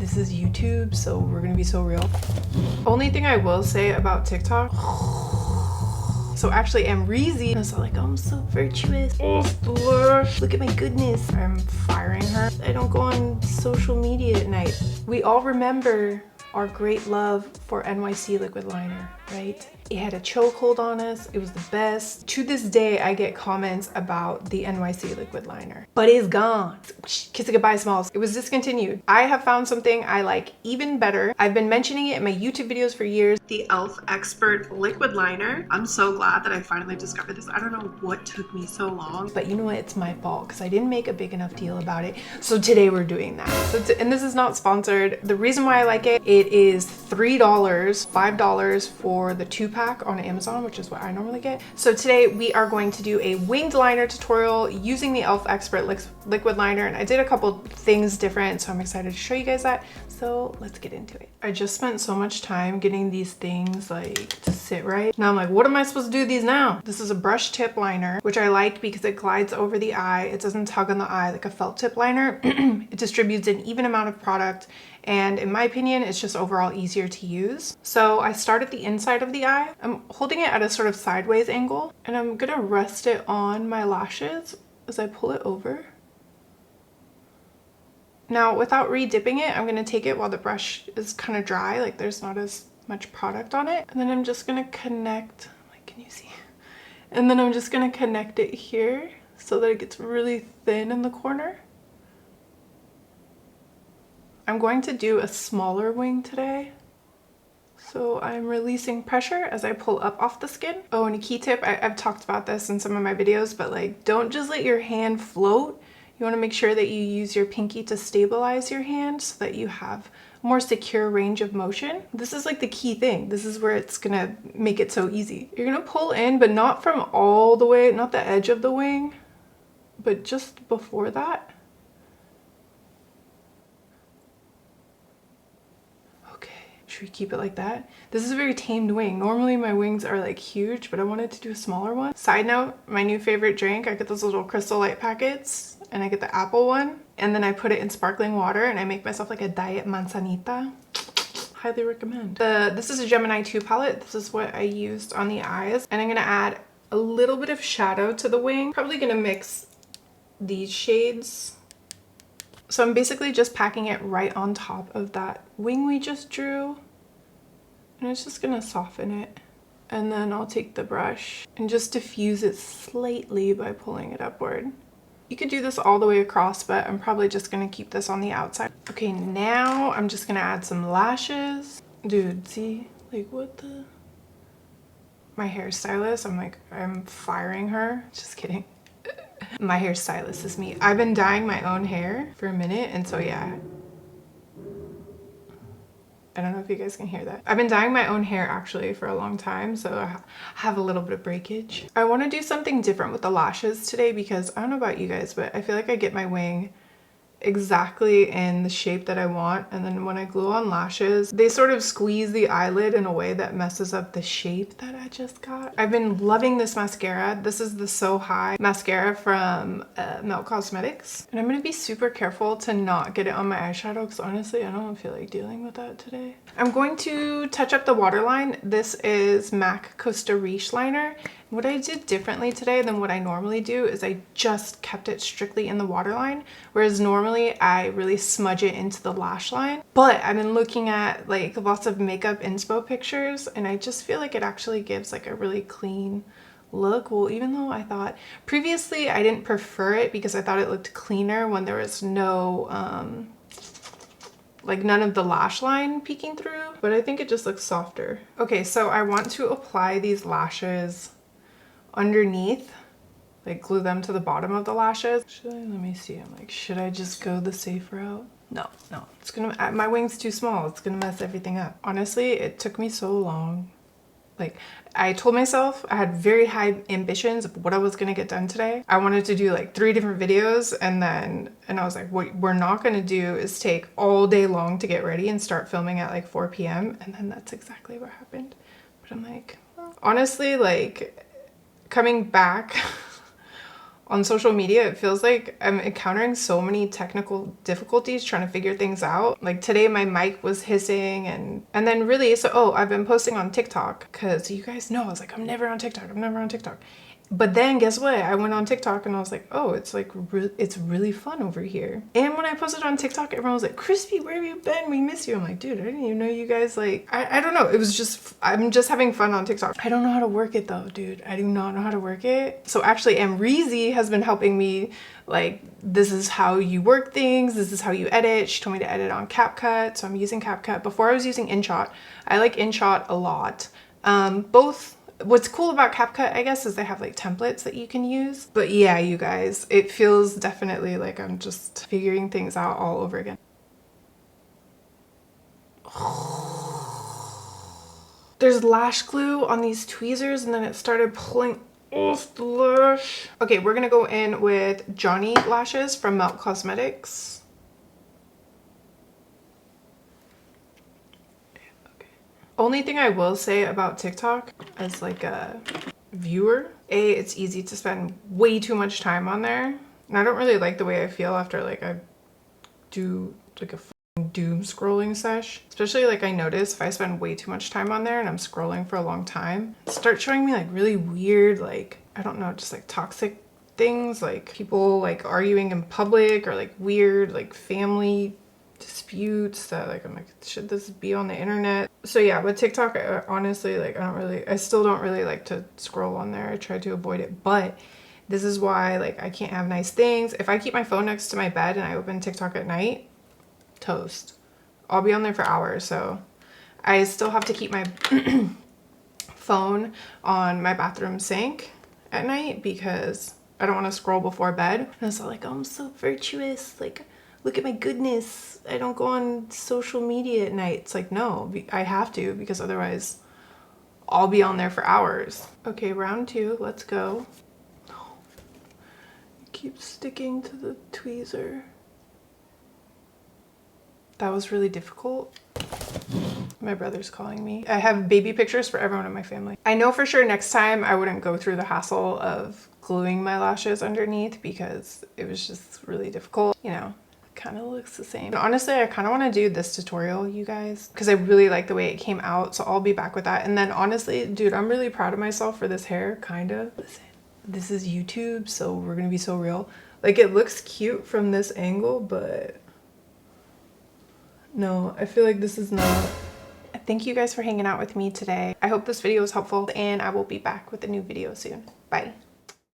this is YouTube, so we're gonna be so real. Only thing I will say about TikTok, so actually I'm Reezy. I was like, oh, I'm so virtuous. Oh, look at my goodness. I'm firing her. I don't go on social media at night. We all remember our great love for NYC liquid liner, right? It had a chokehold on us. It was the best. To this day, I get comments about the NYC liquid liner, but it's gone. Kiss it goodbye, Smalls. It was discontinued. I have found something I like even better. I've been mentioning it in my YouTube videos for years. The e.l.f. Expert liquid liner. I'm so glad that I finally discovered this. I don't know what took me so long, but you know what? It's my fault because I didn't make a big enough deal about it. So today we're doing that. And this is not sponsored. The reason why I like it, it is $3, $5 for the 2-pack on Amazon, which is what I normally get. So today we are going to do a winged liner tutorial using the e.l.f. Expert liquid liner, and I did a couple things different, so I'm excited to show you guys that. So let's get into it. I just spent so much time getting these things like to sit right. Now I'm like, what am I supposed to do with these now? This is a brush tip liner, which I like because it glides over the eye. It doesn't tug on the eye like a felt tip liner. It distributes an even amount of product, and in my opinion, it's just overall easier to use. So I start at the inside of the eye. I'm holding it at a sort of sideways angle, and I'm gonna rest it on my lashes as I pull it over. Now, without re-dipping it, I'm gonna take it while the brush is kind of dry, like there's not as much product on it. And then I'm just gonna connect, like, can you see? And then I'm just gonna connect it here so that it gets really thin in the corner. I'm going to do a smaller wing today. So I'm releasing pressure as I pull up off the skin. Oh, and a key tip, I've talked about this in some of my videos, but like, don't just let your hand float. You want to make sure that you use your pinky to stabilize your hand so that you have more secure range of motion. This is like the key thing. This is where it's gonna make it so easy. You're gonna pull in, but not from all the way, not the edge of the wing, but just before that. Should we keep it like that? This is a very tamed wing. Normally my wings are like huge, but I wanted to do a smaller one. Side note, my new favorite drink, I get those little Crystal Light packets, and I get the apple one, and then I put it in sparkling water and I make myself like a diet manzanita. Highly recommend. This is a Gemini 2 palette. This is what I used on the eyes, and I'm gonna add a little bit of shadow to the wing. Probably gonna mix these shades. So I'm basically just packing it right on top of that wing we just drew. And it's just gonna soften it. And then I'll take the brush and just diffuse it slightly by pulling it upward. You could do this all the way across, but I'm probably just gonna keep this on the outside. Okay, now I'm just gonna add some lashes. Dude, see? Like, what the? My hairstylist, I'm firing her. Just kidding. My hairstylist is me. I've been dyeing my own hair for a minute, and so yeah. I don't know if you guys can hear that. I've been dyeing my own hair actually for a long time, so I have a little bit of breakage. I want to do something different with the lashes today because I don't know about you guys, but I feel like I get my wing exactly in the shape that I want, and then when I glue on lashes, they sort of squeeze the eyelid in a way that messes up the shape that I just got. I've been loving this mascara. This is the So High mascara from Melt Cosmetics, and I'm gonna be super careful to not get it on my eyeshadow because honestly I don't feel like dealing with that today. I'm going to touch up the waterline. This is MAC Costa Riche liner. What I did differently today than what I normally do is I just kept it strictly in the waterline, whereas normally I really smudge it into the lash line. But I've been looking at like lots of makeup inspo pictures, and I just feel like it actually gives like a really clean look. Well, even though I thought previously I didn't prefer it because I thought it looked cleaner when there was no like none of the lash line peeking through, but I think it just looks softer. Okay, so I want to apply these lashes underneath, like glue them to the bottom of the lashes. Let me see, I'm like, should I just go the safe route? No, it's gonna, my wing's too small. It's gonna mess everything up. Honestly, it took me so long. Like, I told myself I had very high ambitions of what I was gonna get done today. I wanted to do like 3 different videos, and I was like, what we're not gonna do is take all day long to get ready and start filming at like 4 p.m. And then that's exactly what happened. But I'm like, well, honestly, like coming back on social media, it feels like I'm encountering so many technical difficulties trying to figure things out. Like today my mic was hissing and then really, so I've been posting on TikTok because you guys know I was like, I'm never on TikTok. I'm never on TikTok. But then guess what? I went on TikTok and I was like, oh, it's like, it's really fun over here. And when I posted on TikTok, everyone was like, Chrisspy, where have you been? We miss you. I'm like, dude, I didn't even know you guys like, I don't know. It was just, I'm just having fun on TikTok. I don't know how to work it though, dude. I do not know how to work it. So actually, Amrezy has been helping me. Like, this is how you work things. This is how you edit. She told me to edit on CapCut. So I'm using CapCut. Before I was using InShot. I like InShot a lot. What's cool about CapCut, I guess, is they have like templates that you can use. But yeah, you guys, it feels definitely like I'm just figuring things out all over again. There's lash glue on these tweezers and then it started pulling off the lash. Okay, we're gonna go in with Johnny lashes from Melt Cosmetics. Only thing I will say about TikTok as like a viewer, it's easy to spend way too much time on there. And I don't really like the way I feel after like I do like a doom scrolling sesh. Especially like I notice if I spend way too much time on there and I'm scrolling for a long time, it starts showing me like really weird, like, I don't know, just like toxic things, like people like arguing in public or like weird like family disputes that like I'm like, should this be on the internet? So yeah, with TikTok, honestly, like I still don't really like to scroll on there. I try to avoid it, but this is why like I can't have nice things. If I keep my phone next to my bed and I open TikTok at night, toast. I'll be on there for hours. So I still have to keep my phone on my bathroom sink at night because I don't want to scroll before bed. And it's like, oh, I'm so virtuous, like look at my goodness, I don't go on social media at night. It's like, no, I have to, because otherwise I'll be on there for hours. Okay, round 2, let's go. Keep sticking to the tweezer. That was really difficult. My brother's calling me. I have baby pictures for everyone in my family. I know for sure next time I wouldn't go through the hassle of gluing my lashes underneath because it was just really difficult, you know. Kind of looks the same. And honestly, I kind of want to do this tutorial, you guys, because I really like the way it came out. So I'll be back with that. And then honestly, dude, I'm really proud of myself for this hair, kind of. Listen, this is YouTube, so we're gonna be so real. Like, it looks cute from this angle, but no, I feel like this is not. Thank you guys for hanging out with me today. I hope this video was helpful and I will be back with a new video soon. Bye.